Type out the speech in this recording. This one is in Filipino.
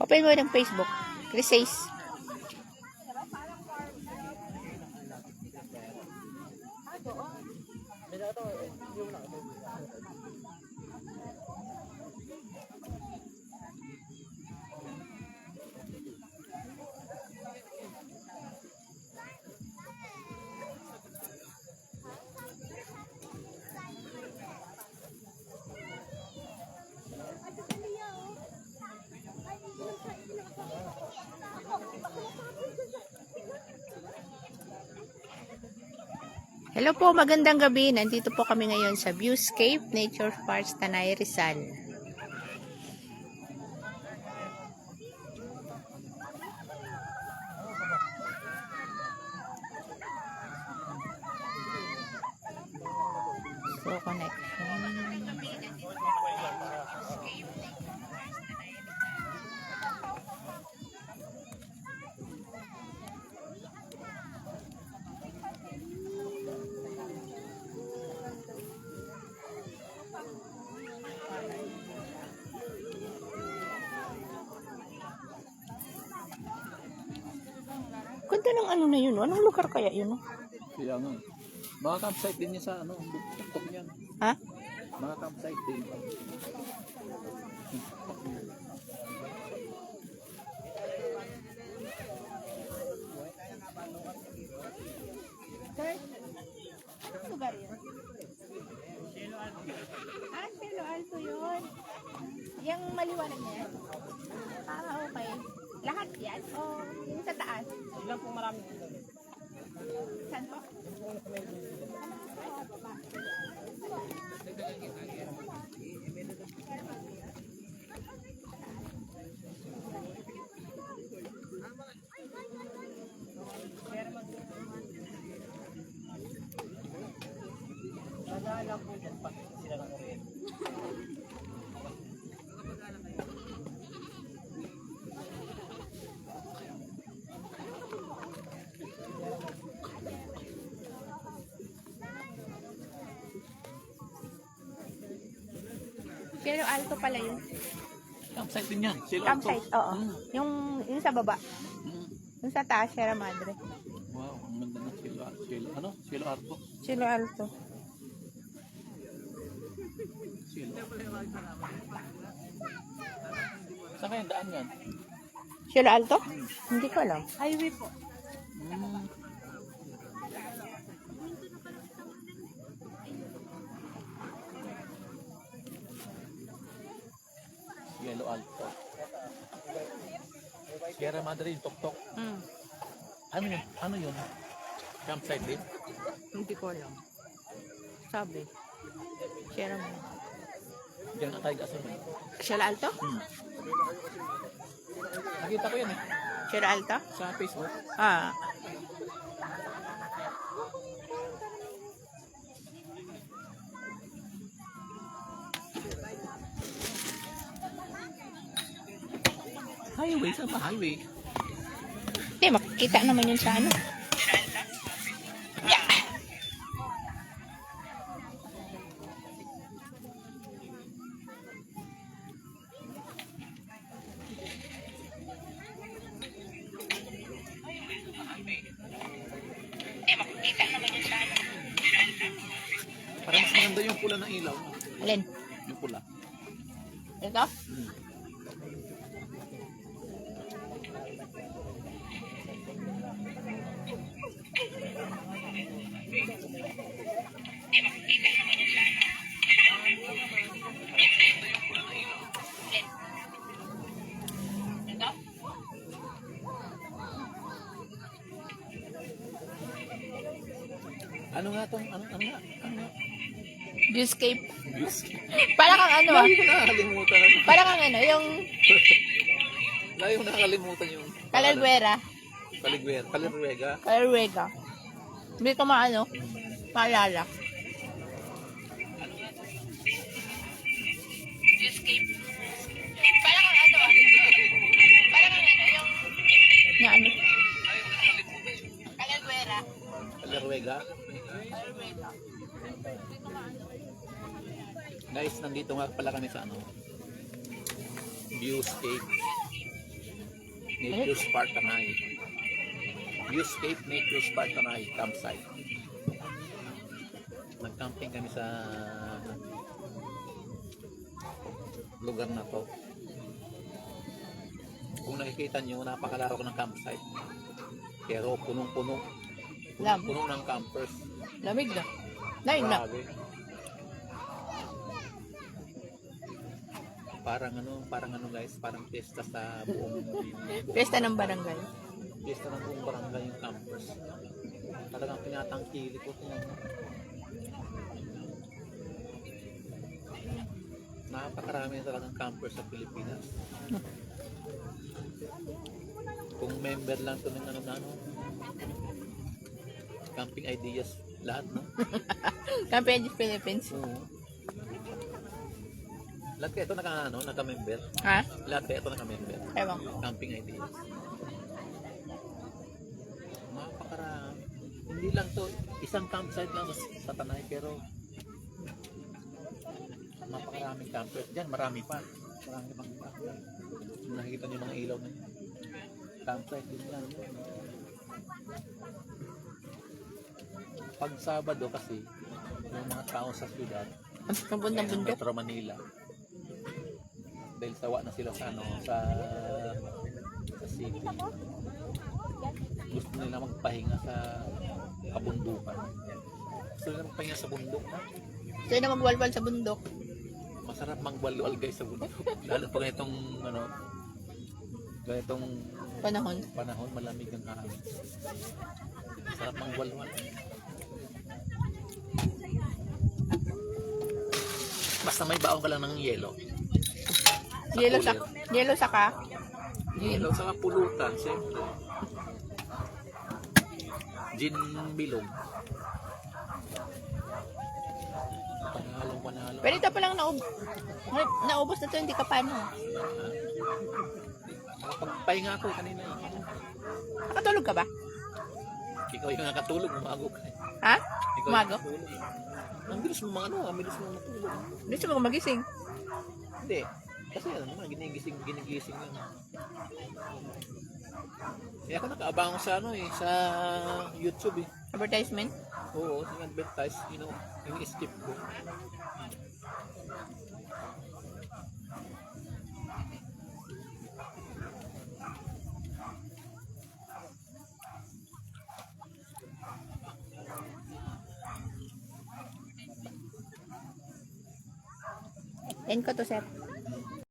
Open mo ng Facebook. Chris says. Hello po, magandang gabi. Nandito po kami ngayon sa Viewscape Nature Parks, Tanay, Rizal. So, connection. Ganda ng ano na yun, no? Anong lugar kaya yun, no? Kaya nga. Mga campsite din niya sa ano, tuktok niyan. Ha? Mga campsite din. Sir, anong lugar yun? Cielo Alto. Ah, Cielo Alto yun. Yung maliwanag na yan? Ah, okay. Lahat yan? O yung sa taas? Ilan po marami dito? Saan po? Nagaalam po dyan pag sila ng rin. Cielo Alto pala yun. Campsite din yan. Cielo Alto. Campsite, oo. Yung sa baba. Mm. Yung sa taas, Sierra Madre. Wow, ang ganda ng Cielo Alto. Ano? Cielo Alto. Cielo Alto. Cielo. Saan kaya daan yan? Cielo Alto? Hindi ko alam. Highway po. Mm. Cielo Alto. Sierra Madre yung tuktok. Hmm. Ano yun? Ano yun? Campsite din? Hindi ko alam. Sabi. Sierra Madre. Diyan ka tayo kasi. Cielo Alto? Nakita ko yan eh. Cielo Alto? Sa Facebook. Ah. Highway, saan ba highway? Hindi, makikita naman yun sa ano. Parang mas maganda yung pula ng ilaw. Alin? Yung pula. Ito? Ano nga tong, ano nga? Viewscape. Views? Para kang ano ah. Layo nakakalimutan. Para kang ano, yung Layo nakakalimutan yung Calarguera. Calarguera. Calarguera. Hindi ko maano, maalala. Viewscape. Para kang ano ah. Para kang ano, yung na ano. Calarguera. Calarguera. Calarguera. Guys, nandito nga pala kami sa ano, Viewscape. Nature's Park Tanay. Viewscape Nature's Park Tanay campsite. Nag-camping kami sa lugar na to. Kung nakikita nyo, napakalaro ko ng campsite. Pero punong-puno. Lam. Puno ng campers. Lamig na. Nain na. Grabe. Parang ano guys, parang pesta sa buong Pesta ng barangay. pesta ng buong barangay yung campers. Talagang pinatangkili ko kung napakarami na talagang campers sa Pilipinas. Kung member lang to ng ano, camping ideas lahat, no? Camping Philippines. Oo. Lahat kayo ito naka-member. Ha? Lahat kayo ito naka-member. Ewan ko. Camping ideas. Napakarami. Hindi lang to, isang campsite lang sa Tanay, pero napakaraming campers. Diyan, marami pa. Marami pang campers. Nakikita niyo mga ilaw na yun. Campsite din lang. Pag Sabado kasi, yung mga tao sa syudad, Kampun ng bundok. Metro Manila, dahil sawa na sila sa city, gusto nila magpahinga sa kabundukan. Gusto nila magpahinga sa bundok, ha? Gusto na magwalwal sa bundok. Masarap magwalwal guys sa bundok. Lalo pa ganitong ganitong Panahon. malamig ang hangin. Sarap magwalwal. Basta may baon ka lang ng yelo. Yelo saka. Yelo sa pulutan, siyempre. Gin bilog. Panalo. Pero ito pa lang naubos na to, hindi ka paano. Pagpahinga ako kanina. Nakatulog ka ba? Ikaw yung nakatulog, umago ka. Ha? Ikaw Umago? yung nakatulog. Ang bilis mo ang bilis mo matulog. Gusto mo magising? Hindi. Kasi ano naman, ginigising lang. Kaya ako nakaabang sa sa YouTube eh. Advertisement? Oo, yung advertise, yung skip ko. End ko to, sir.